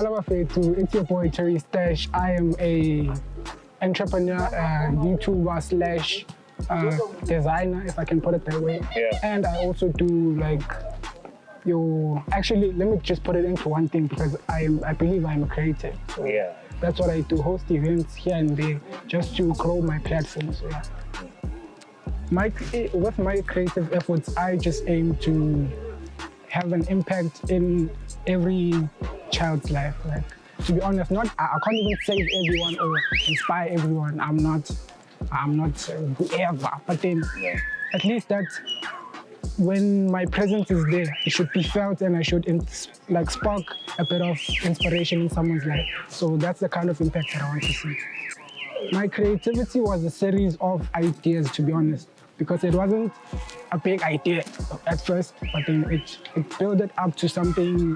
Hola Mafetu, it's your boy Torey Stash. I am a entrepreneur, YouTuber slash designer, if I can put it that way. Yeah. And I also do like actually, let me just put it into one thing because I believe I'm a creative. So Yeah. that's what I do, host events here and there just to grow my platform. So yeah. With my creative efforts, I just aim to have an impact in every child's life. Like, to be honest, I can't even save everyone or inspire everyone. I'm not whoever. But then at least that when my presence is there, it should be felt and I should spark a bit of inspiration in someone's life. So that's the kind of impact that I want to see. My creativity was a series of ideas, to be honest, because it wasn't a big idea at first, but then it built it up to something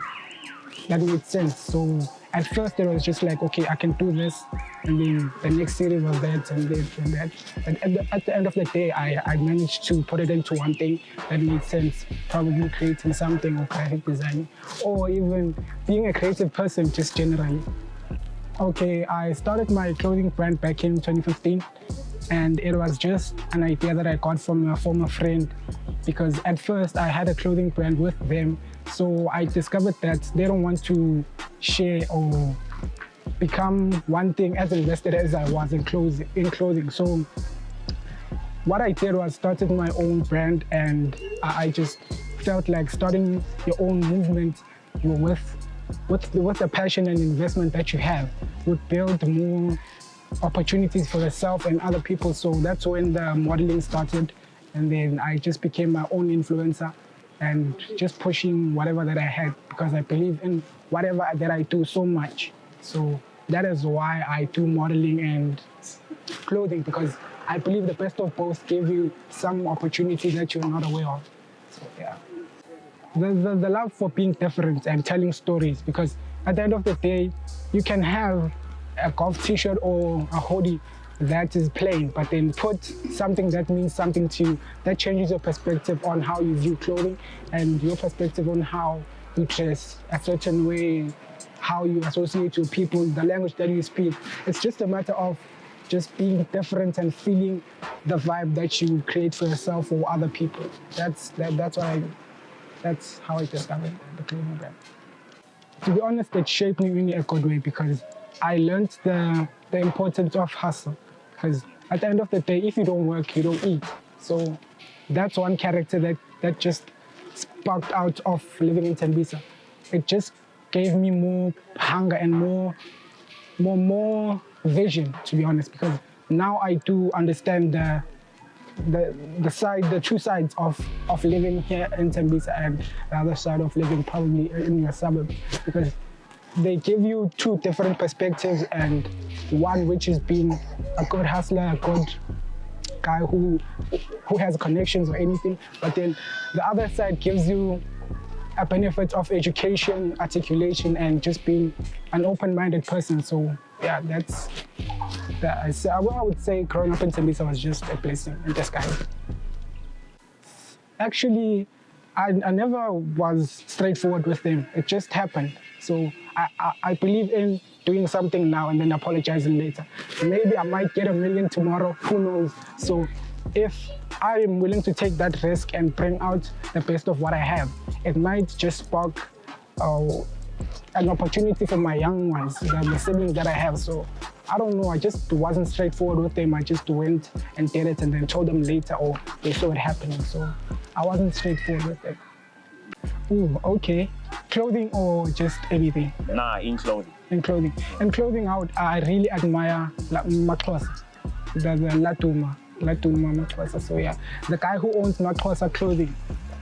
that made sense. So at first it was just like, okay, I can do this, and then the next series was that and this and that. And at the end of the day, I managed to put it into one thing that made sense, probably creating something or graphic design, or even being a creative person just generally. Okay, I started my clothing brand back in 2015, and it was just an idea that I got from a former friend, because at first I had a clothing brand with them, so I discovered that they don't want to share or become one thing as invested as I was in clothing. So what I did was started my own brand, and I just felt like starting your own movement with the passion and investment that you have would build more opportunities for yourself and other people. So that's when the modeling started, and then I just became my own influencer and just pushing whatever that I had, because I believe in whatever that I do so much. So that is why I do modeling and clothing, because I believe the best of both give you some opportunity that you're not aware of. So yeah. The love for being different and telling stories, because at the end of the day, you can have a golf t-shirt or a hoodie that is plain, but then put something that means something to you, that changes your perspective on how you view clothing and your perspective on how you dress a certain way, how you associate with people, the language that you speak. It's just a matter of just being different and feeling the vibe that you create for yourself or other people. That's how I discovered the clothing brand. To be honest, it shaped me in a good way, because I learned the importance of hustle. Because at the end of the day, if you don't work, you don't eat. So that's one character that just sparked out of living in Tembisa. It just gave me more hunger and more vision, to be honest, because now I do understand the true sides of living here in Tembisa and the other side of living probably in your suburb, because they give you two different perspectives, and one which is being a good hustler, a good guy who has connections or anything, but then the other side gives you a benefit of education, articulation, and just being an open-minded person. So yeah, I would say growing up in Tembisa was just a blessing in disguise. Actually, I never was straightforward with them. It just happened. So I believe in doing something now and then apologizing later. Maybe I might get $1 million tomorrow, who knows? So if I am willing to take that risk and bring out the best of what I have, it might just spark an opportunity for my young ones, the siblings that I have. So I don't know, I just wasn't straightforward with them. I just went and did it and then told them later, or they saw it happening. So I wasn't straightforward with them. Ooh, okay. Clothing or just anything? Nah, in clothing. In clothing. In clothing, I really admire Maxhosa, the Latuma Maxhosa. So yeah, the guy who owns Maxhosa clothing,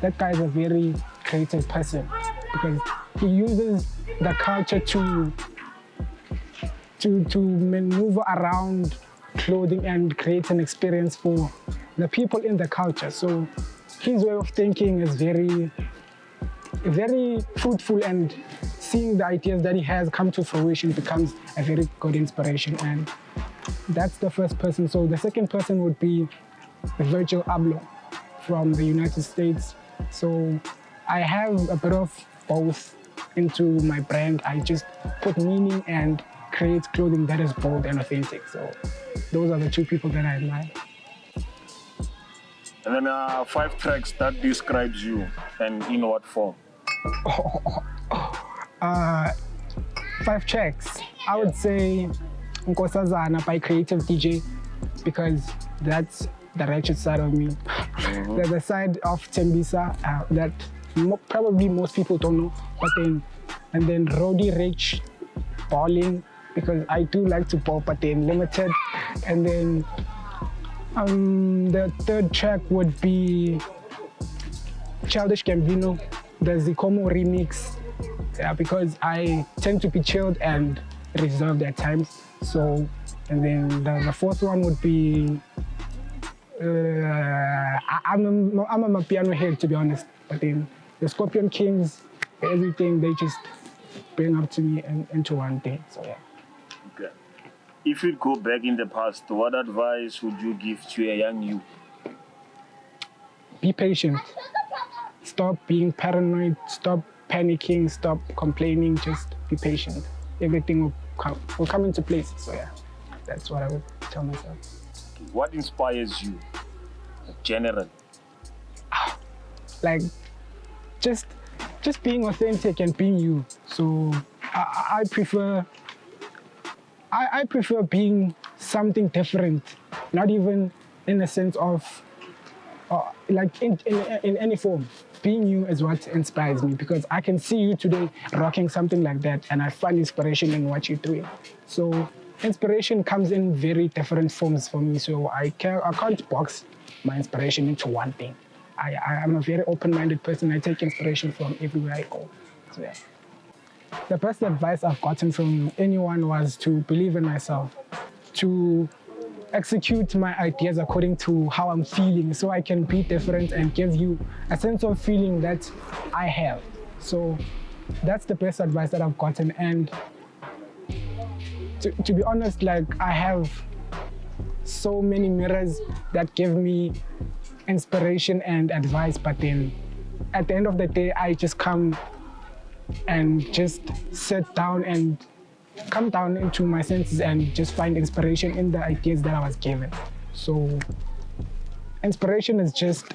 that guy is a very creative person, because he uses the culture to maneuver around clothing and create an experience for the people in the culture. So his way of thinking is very fruitful, and seeing the ideas that he has come to fruition becomes a very good inspiration. And that's the first person. So the second person would be Virgil Abloh from the United States. So I have a bit of both into my brand. I just put meaning and create clothing that is bold and authentic. So those are the two people that I admire. And then 5 tracks that describes you, and in what form? 5 tracks. I would say Nkosazana by Creative DJ, because that's the ratchet side of me. There's a side of Tembisa that probably most people don't know, and then Roddy Rich balling, because I do like to ball, but then limited. And then the third track would be Childish Gambino, the Zikomo remix, because I tend to be chilled and reserved at times. So, and then the fourth one would be I'm a piano head, to be honest, but then the Scorpion Kings, everything, they just bring up to me into one thing. So yeah. Okay. If you'd go back in the past, what advice would you give to a young you? Be patient. Stop being paranoid. Stop panicking. Stop complaining. Just be patient. Everything will come into place. So yeah, that's what I would tell myself. What inspires you, generally? Like, just being authentic and being you. So I prefer being something different, not even in the sense of like in any form. Being you is what inspires me, because I can see you today rocking something like that and I find inspiration in what you're doing. So inspiration comes in very different forms for me. So I can't box my inspiration into one thing. I'm a very open-minded person. I take inspiration from everywhere I go. So yeah. The best advice I've gotten from anyone was to believe in myself, to execute my ideas according to how I'm feeling, so I can be different and give you a sense of feeling that I have. So that's the best advice that I've gotten. And to be honest, like, I have so many mirrors that give me inspiration and advice, but then at the end of the day, I just come and just sit down and come down into my senses and just find inspiration in the ideas that I was given. So inspiration is just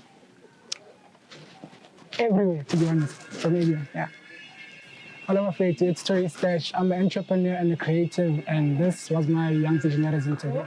everywhere, to be honest, from everyone, yeah. Hello, it's Torey Stash. I'm an entrepreneur and a creative, and this was my Young Visionaries interview.